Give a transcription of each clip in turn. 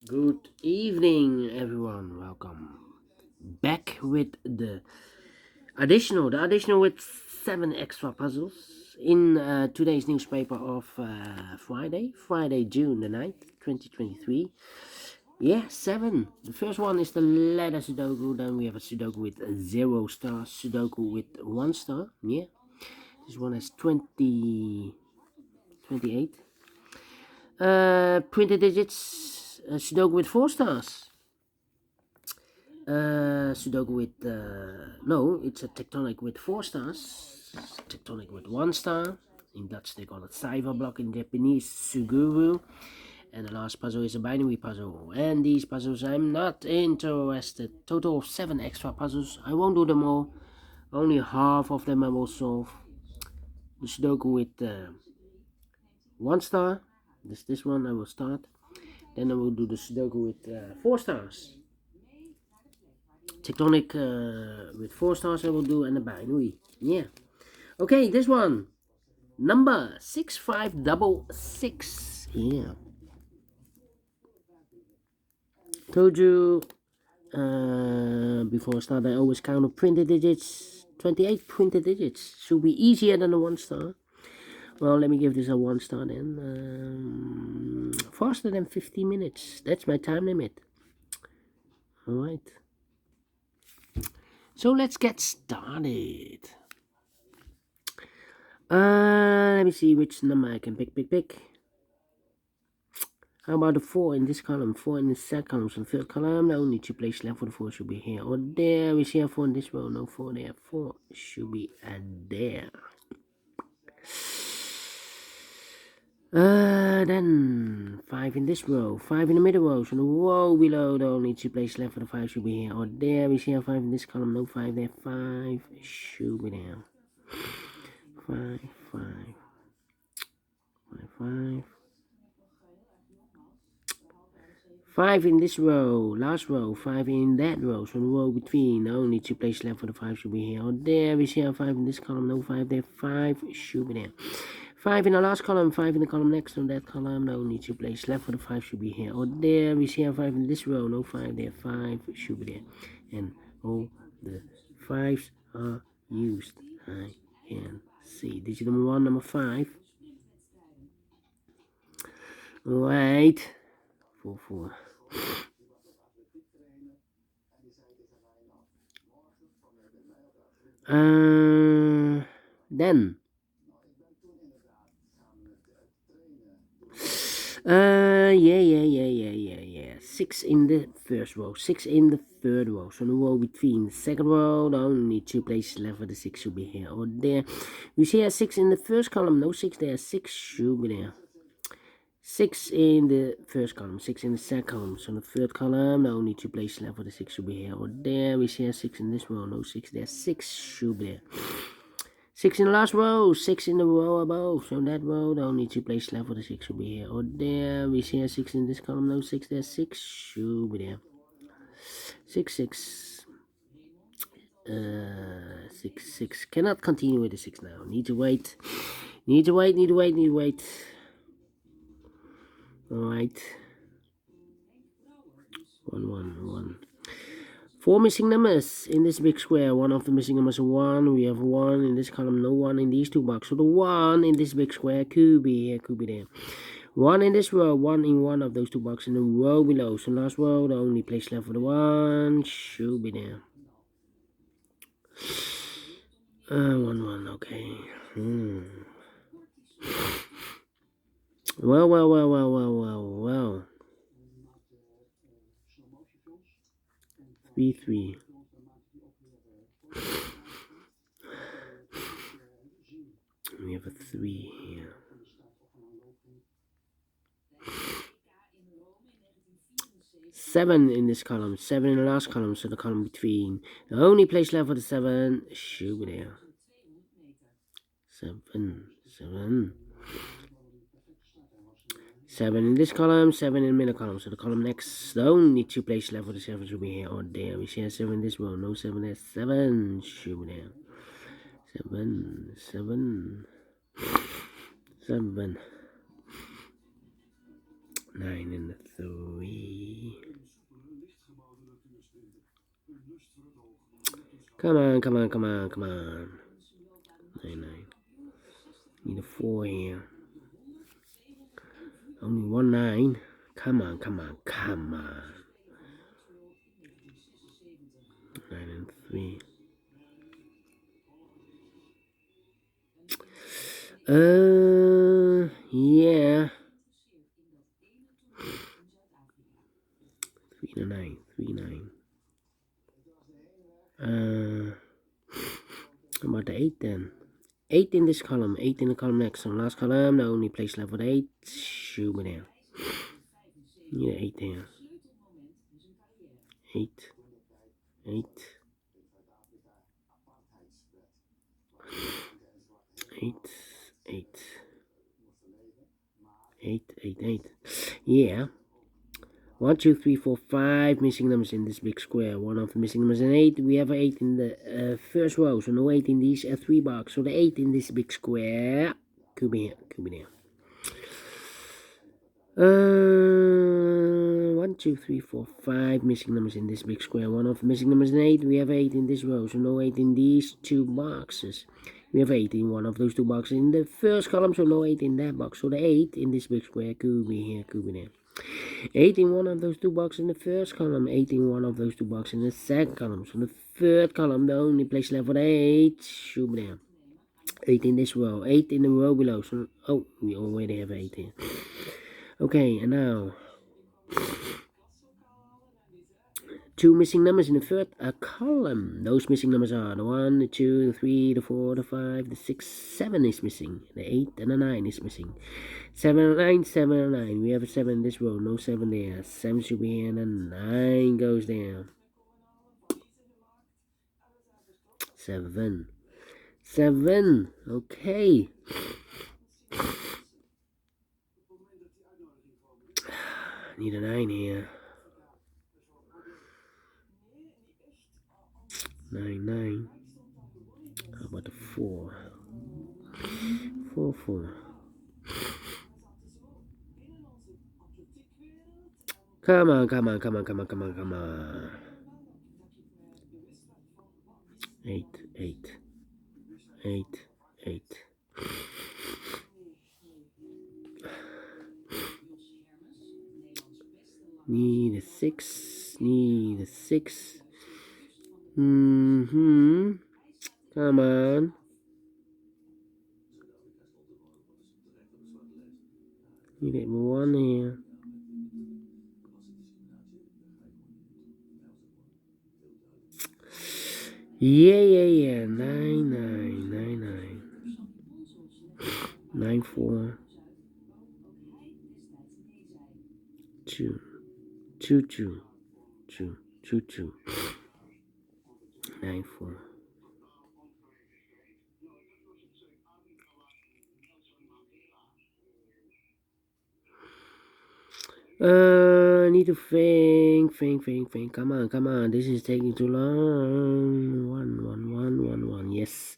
Good evening, everyone. Welcome back with the additional with 7 extra puzzles in today's newspaper of Friday, June the 9th, 2023. Yeah, 7. The first one is the letter Sudoku. Then we have a Sudoku with 0 star, Sudoku with 1 star. Yeah, this one has 28. Printed digits, Sudoku with 4 stars. Sudoku with no, it's a tectonic with 4 stars. Tectonic with 1 star. In Dutch they call it cyberblock. In Japanese, suguru. And the last puzzle is a binary puzzle. And these puzzles I'm not interested. Total of 7 extra puzzles. I won't do them all. Only half of them I will solve. The Sudoku with 1 star. This one I will start. Then I will do the Sudoku with 4 stars. Tectonic with 4 stars I will do, and a binary. Yeah. Okay, this one. Number 6566. Yeah. Told you before I start, I always count the printed digits. 28 printed digits. Should be easier than a 1 star. Well, let me give this a 1 star then. Faster than 15 minutes. That's my time limit. Alright. So let's get started. Let me see which number I can pick. How about the 4 in this column? 4 in the second column. So the third column, no need to place left for the 4 should be here or there. We see a 4 in this row, no 4 there. 4 should be there. Then 5 in this row, 5 in the middle row. So the row below, don't need to place left for the 5 should be here or there. We see a 5 in this column, no 5 there. 5 should be there. 5, 5, 5, 5. 5 in this row, last row, 5 in that row, so the row between, only 2 places left for the 5 should be here or there. We see a 5 in this column, no 5 there, 5 should be there. 5 in the last column, 5 in the column next to that column, no only 2 places left for the 5 should be here or there. We see a 5 in this row, no 5 there, 5 should be there. And all the 5s are used, I can see. Digit number 1, number 5. Right. 4, 4. Then yeah. 6 in the first row, 6 in the third row. So the row between the second row, the only 2 places left for the 6 should be here or there. We see a 6 in the first column, no 6 there, 6 should be there. 6 in the first column, 6 in the second column. So the third column, the only 2 places left for the 6 should be here or there. We see a 6 in this row, no 6 there, 6 should be there. 6 in the last row, 6 in the row above. So that row, the only 2 places left for the 6 should be here or there. We see a 6 in this column, no 6 there, 6 should be there. 6, 6. 6, 6. Cannot continue with the 6 now. Need to wait. Alright. 1, 1, 1. 4 missing numbers in this big square. One of the missing numbers is 1. We have 1 in this column, no 1 in these 2 boxes. So the 1 in this big square could be here, could be there. 1 in this row, 1 in one of those 2 boxes in the row below. So last row, the only place left for the 1 should be there. 1, 1, okay. Well. 3, 3. We have a 3 here. 7 in this column, 7 in the last column, so the column between. The only place left for the 7 should be there. 7. 7 in this column, 7 in the middle column, so the column next, the only 2 places left for the 7 should be here or there. We see a 7 in this row, no 7 there, 7 should be there. 7. 9 in the 3. Come on, come on, come on, come on. 9, 9. Need a 4 here. Only 1, 9. Come on, come on, come on. 9 and 3. Yeah. 3 and 9. 3, 9. How about the 8 then? 8 in this column, 8 in the column next. So last column, the only place left with 8. Shoot me there. Need an 8 there. 8. 8. 8. 8. 8, 8, 8. Yeah. 1, 2, 3, 4, 5 missing numbers in this big square. One of the missing numbers is 8. We have an 8 in the first row, so no 8 in these 3 boxes. So the 8 in this big square could be here, could be there. 1, 2, 3, 4, 5 missing numbers in this big square. One of the missing numbers is 8. We have 8 in this row, so no 8 in these 2 boxes. We have 8 in one of those 2 boxes in the first column, so no 8 in that box. So the 8 in this big square could be here, could be there. 8 in one of those 2 boxes in the first column, 8 in one of those 2 boxes in the second column. So the third column, the only place left for the 8 should be there. 8 in this row, 8 in the row below. So, oh, we already have 8 here. Okay, and now 2 missing numbers in the third column. Those missing numbers are the 1, the 2, the 3, the 4, the 5, the 6, 7 is missing. The 8 and the 9 is missing. 7 and 9, 7 and 9. We have a 7 in this row, no 7 there. 7 should be here and then 9 goes there. 7. 7. Okay. Need a 9 here. 9, 9. How about the 4? 4, 4. Come on, come on, come on, come on, come on, come on. 8, 8. 8, 8. Need a 6. Need a 6. Come on. Need it 1 here. Yeah. 9, 9, 9, 9. 9, 4. 2. 2, 2. 2, 2, 2. 9, 4. Need to think. Come on. This is taking too long. 1. Yes.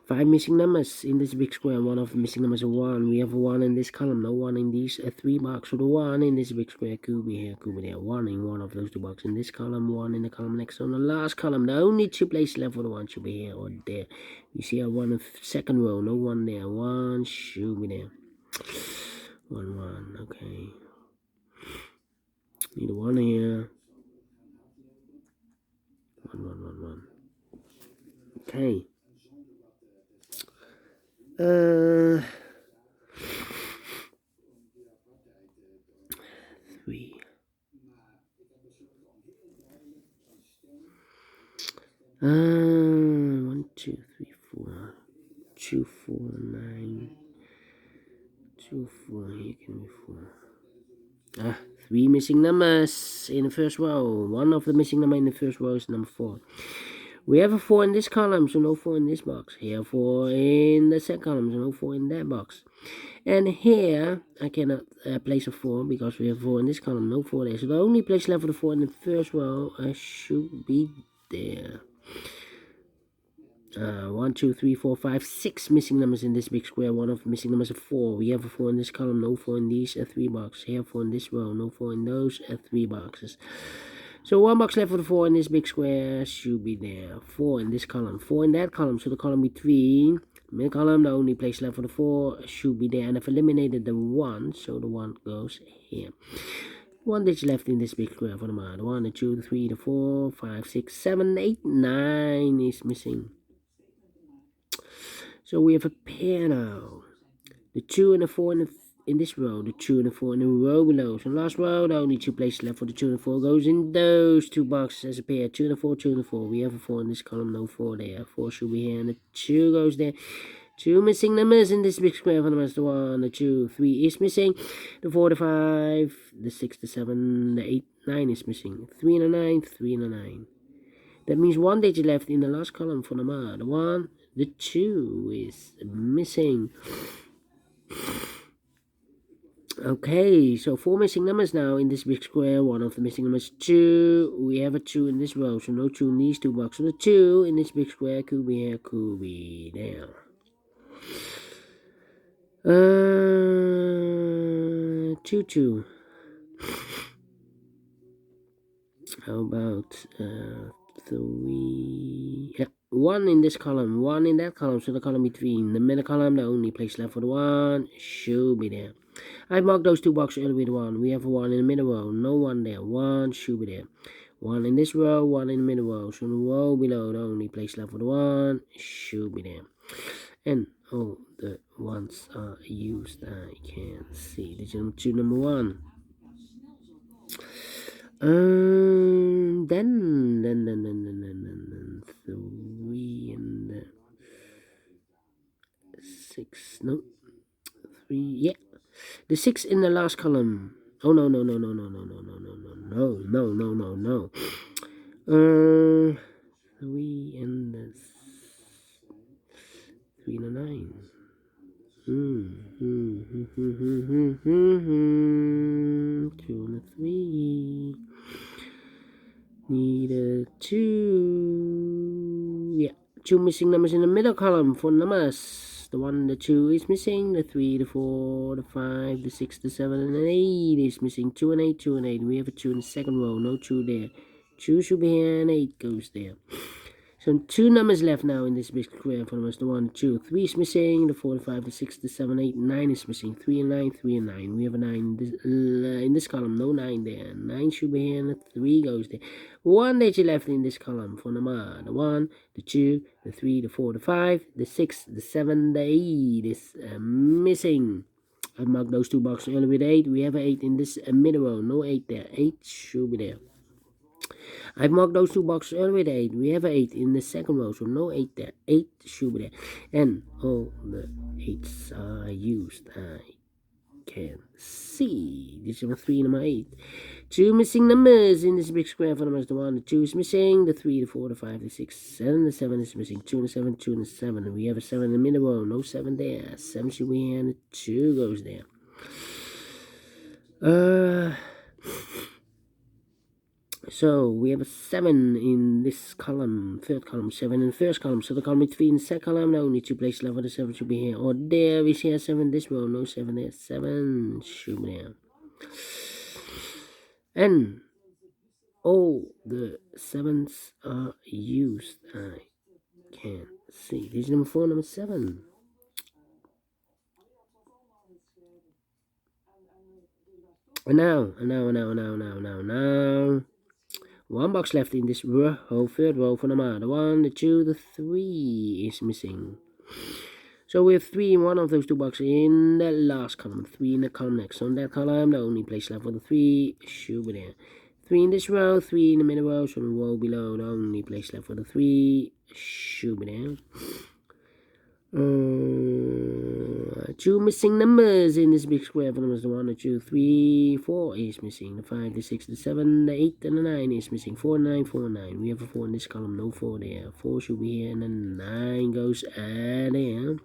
5 missing numbers in this big square. One of the missing numbers is 1. We have a 1 in this column. No 1 in these 3 boxes. So the 1 in this big square could be here, could be there. 1 in one of those 2 boxes. In this column, 1 in the column next. On the last column, the only 2 places left for the 1 should be here or there. You see a 1 in the second row. No 1 there. 1 should be there. 1. Okay. Need a 1 here. 1. Okay. 3. 1, 2, 3, 4. 2, 4, 9. 2, 4. Here can be 4. 3 missing numbers in the first row. One of the missing numbers in the first row is number 4. We have a 4 in this column, so no 4 in this box. Here, 4 in the second column, so no 4 in that box. And here, I cannot place a 4 because we have 4 in this column, no 4 there. So the only place left for the 4 in the first row should be there. 1, 2, 3, 4, 5, 6 missing numbers in this big square. One of the missing numbers is 4. We have a 4 in this column, no 4 in these 3 boxes. Here, 4 in this row, no 4 in those 3 boxes. So 1 box left for the 4 in this big square should be there. 4 in this column, 4 in that column, so the column between middle column, the only place left for the 4 should be there, and I've eliminated the 1, so the 1 goes here. 1 digit left in this big square for the mod. 1, the 2, the 3, the 4, 5, 6, 7, 8, 9 is missing. So we have a pair now. The 2 and the 4 in this row, the 2 and the 4 in the row below. So last row, the only 2 places left for the 2 and the 4 goes in those 2 boxes as a pair. 2 and the 4, 2 and the 4. We have a 4 in this column, no 4 there. 4 should be here, and the 2 goes there. 2 missing numbers in this big square for the master. 1, the 2, 3 is missing. The 4, the 5, the 6, the 7, the 8, 9 is missing. 3 and a 9, 3 and a 9. That means 1 digit left in the last column for the mod. The 1, the 2 is missing. Okay, so 4 missing numbers now in this big square. One of the missing numbers 2. We have a 2 in this row, so no 2 in these 2 boxes. So the 2 in this big square could be here, could be there. 2, 2. How about 3? Yeah, 1 in this column, 1 in that column, so the column between the middle column, the only place left for the 1 should be there. I marked those 2 boxes earlier with 1. We have a 1 in the middle row, no 1 there. 1 should be there. 1 in this row, 1 in the middle row. So the row below, the only place left for the 1 should be there. And all the ones are used. I can see. This is number 1. Then 3 and 6. No, 3. Yeah. The 6 in the last column. Oh no. 3 and the 3 and the 9. 2 and a 3. Need a 2. Yeah, 2 missing numbers in the middle column for numbers. The 1 and the 2 is missing. The 3, the 4, the 5, the 6, the 7, and the 8 is missing. 2 and 8, 2 and 8. We have a 2 in the second row. No 2 there. 2 should be here, and 8 goes there. So 2 numbers left now in this big square for us. The 1, 2, 3 is missing. The 4, the 5, the 6, the 7, 8, 9 is missing. 3 and 9, 3 and 9. We have a 9 in this column. No 9 there. 9 should be here, and the 3 goes there. 1 digit left in this column for the 1, the 2, the 3, the 4, the 5, the 6, the 7, the 8 is missing. I marked those 2 boxes earlier with 8. We have an 8 in this middle row. No 8 there. 8 should be there. I've marked those 2 boxes earlier with 8. We have an 8 in the second row, so no 8 there. 8 should be there. And all the 8s are used. I can see. This is number 3 and number 8. 2 missing numbers in this big square for numbers. The 1, the 2 is missing. The 3, the 4, the 5, the 6, 7, the 7 is missing. 2 and the 7, 2 and the 7. We have a 7 in the middle row. No 7 there. 7 should be here, and the 2 goes there. So we have a 7 in this column, third column, 7 in the first column. So the column between the second column, the only 2 places left for the 7 should be here or there. We see a 7 in this row, no 7 there. 7 should be there. And all the 7s are used. I can see. This is number 4, number 7. And now. 1 box left in this row, third row for number. The 1, the 2, the 3 is missing. So we have 3 in one of those 2 boxes in the last column, 3 in the column next. So in that column, the only place left for the 3 should be there. 3 in this row, 3 in the middle row, so the row below, the only place left for the 3 should be there. 2 missing numbers in this big square for numbers. The 1, the 2, 3, 4 is missing. The 5, the 6, the 7, the 8, and the 9 is missing. 4, 9, 4, 9. We have a 4 in this column, no 4 there. 4 should be here, and then 9 goes there.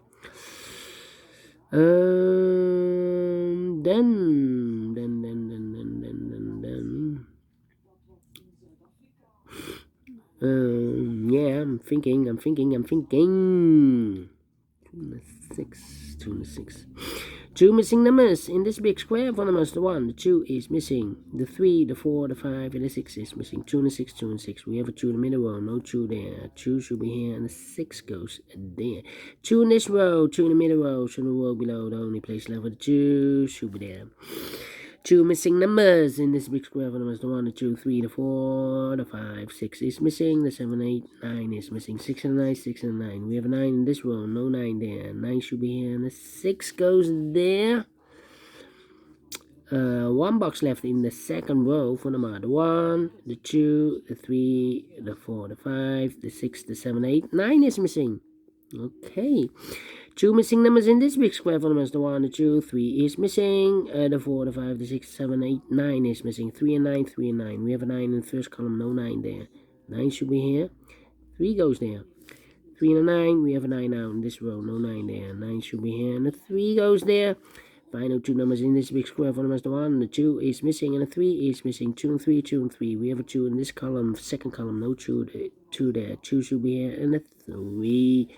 Yeah, I'm thinking. 2 and 6. 2 missing numbers in this big square. One of us, the 1, the 2 is missing. The 3, the 4, the 5, and the 6 is missing. 2 and 6, 2 and 6. We have a 2 in the middle row, no 2 there. 2 should be here, and the 6 goes there. 2 in this row, 2 in the middle row, so the row below, the only place left for the 2 should be there. 2 missing numbers in this big square. One of us, the 1, the 2, 3, the 4, the 5, 6 is missing. The 7, 8, 9 is missing. 6 and 9, 6 and 9. We have a 9 in this row, no 9 there. 9 should be here, and the 6 goes there. 1 box left in the second row for the 1, the 2, the 3, the 4, the 5, the 6, the 7, 8, 9 is missing. Okay. 2 missing numbers in this big square. For the 1, the 2, 3 is missing. The 4, the 5, the 6, 7, 8, 9 is missing. 3 and 9, 3 and 9. We have a 9 in the first column, no 9 there. 9 should be here. 3 goes there. 3 and a 9, we have a 9 now in this row, no 9 there. 9 should be here, and the 3 goes there. Final 2 numbers in this big square. For the 1, the 2 is missing, and the 3 is missing. 2 and 3, 2 and 3. We have a 2 in this column, second column, no 2 there. 2 should be here, and the 3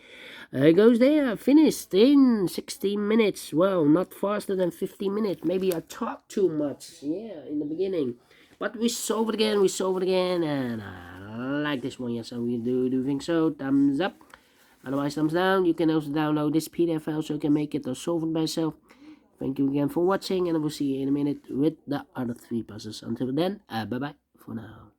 goes there. Finished in 16 minutes. Well, not faster than 15 minutes. Maybe I talked too much, in the beginning. But we solve it again, and I like this one, yes, so we do think so. Thumbs up. Otherwise, thumbs down. You can also download this PDF file so you can make it or solve it by yourself. Thank you again for watching, and I will see you in a minute with the other 3 puzzles. Until then, bye-bye for now.